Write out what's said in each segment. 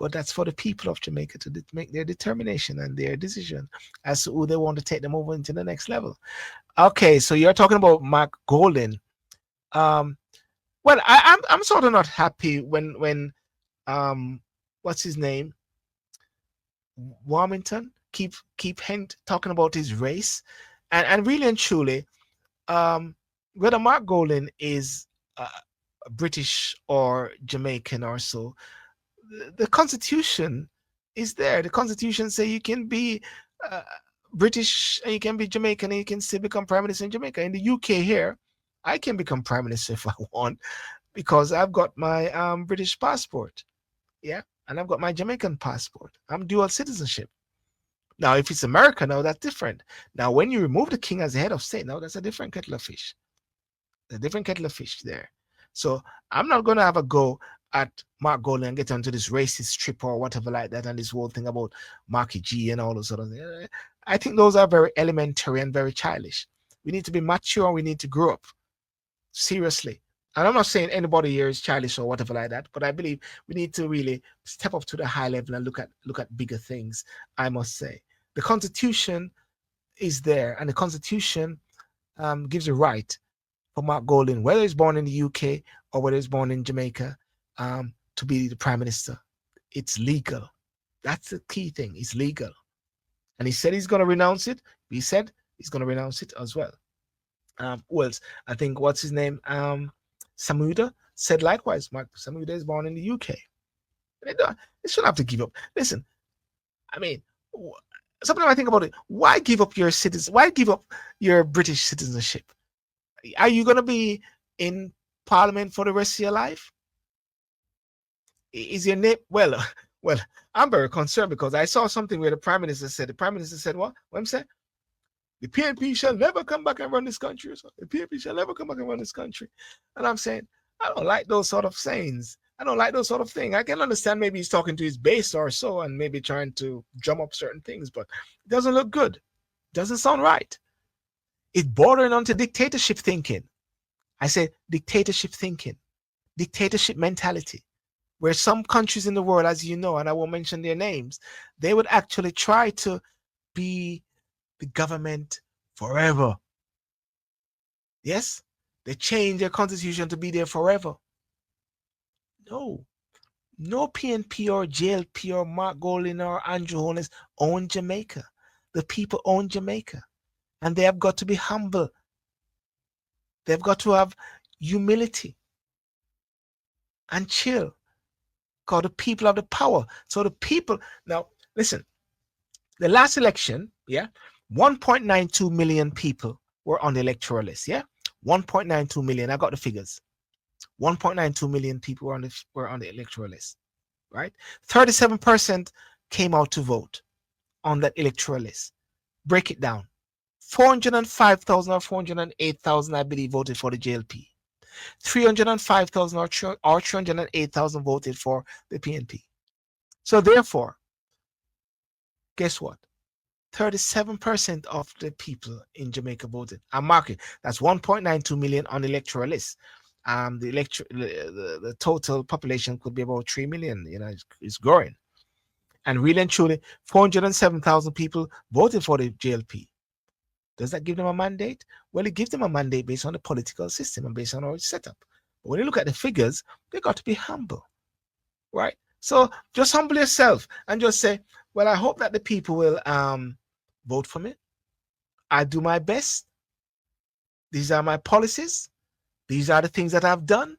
But that's for the people of Jamaica to make their determination and their decision as to who they want to take them over into the next level. Okay, so you're talking about Mark Golden. Um, well, I'm sort of not happy when what's his name, Warmington, keep talking about his race, and really and truly, whether Mark Golden is British or Jamaican or so, the Constitution is there. The Constitution say you can be British and you can be Jamaican and you can still become Prime Minister in Jamaica. In the UK here, I can become Prime Minister if I want because I've got my British passport. Yeah. And I've got my Jamaican passport. I'm dual citizenship. Now, if it's America, now that's different. Now, when you remove the king as the head of state, now that's a different kettle of fish. A different kettle of fish there. So I'm not going to have a go at Mark Golden and get onto this racist trip or whatever like that and this whole thing about Marky G and all those sort of things. I think those are very elementary and very childish. We need to be mature. We need to grow up. Seriously. And I'm not saying anybody here is childish or whatever like that, but I believe we need to really step up to the high level and look at bigger things, I must say. The Constitution is there, and the Constitution gives a right for Mark Golden, whether he's born in the UK or whether he's born in Jamaica, to be the Prime Minister. It's legal. That's the key thing. It's legal. And he said he's going to renounce it. He said he's going to renounce it as well. Who else? I think, what's his name? Samuda said likewise. Mark Samuda is born in the UK. They shouldn't have to give up. Listen, I mean, something I think about it. Why give up your citizen? Why give up your British citizenship? Are you going to be in Parliament for the rest of your life? Is your name well? I'm very concerned because I saw something where the Prime Minister said, what? What I'm saying? The PNP shall never come back and run this country. The PNP shall never come back and run this country. And I'm saying, I don't like those sort of sayings. I don't like those sort of things. I can understand maybe he's talking to his base or so and maybe trying to drum up certain things, but it doesn't look good. It doesn't sound right. It's bordering onto dictatorship thinking. I say dictatorship thinking, dictatorship mentality, where some countries in the world, as you know, and I won't mention their names, they would actually try to be the government forever. Yes, they change their constitution to be there forever. No PNP or JLP or Mark Golden or Andrew Holness own Jamaica. The people own Jamaica, and they have got to be humble. They've got to have humility and chill, because the people have the power. So the people, now listen, the last election, 1.92 million people were on the electoral list. 1.92 million. I got the figures. 1.92 million people were on the electoral list, right? 37% came out to vote on that electoral list. Break it down. 405,000 or 408,000, I believe, voted for the JLP. 305,000 or 308,000 voted for the PNP. So therefore, guess what? 37% of the people in Jamaica voted. I'm marking that's 1.92 million on the electoral list. The total population could be about 3 million. It's growing. And really and truly, 407,000 people voted for the JLP. Does that give them a mandate? Well, it gives them a mandate based on the political system and based on our setup. But when you look at the figures, they got to be humble, right? So just humble yourself and just say, well, I hope that the people will vote for me. I do my best. These are my policies. These are the things that I've done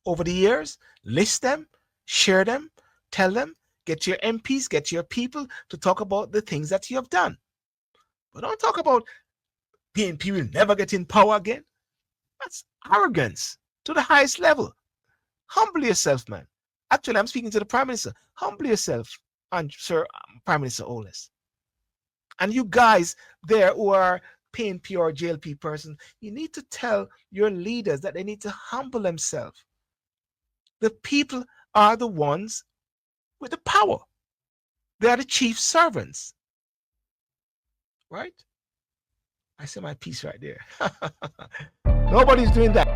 over the years. List them, share them, tell them, get your MPs, get your people to talk about the things that you have done. But don't talk about PNP will never get in power again. That's arrogance to the highest level. Humble yourself, man. Actually, I'm speaking to the Prime Minister. Humble yourself, and Sir Prime Minister Holness. And you guys there who are PNP or JLP person, you need to tell your leaders that they need to humble themselves. The people are the ones with the power. They are the chief servants. Right? I say my piece right there. Nobody's doing that.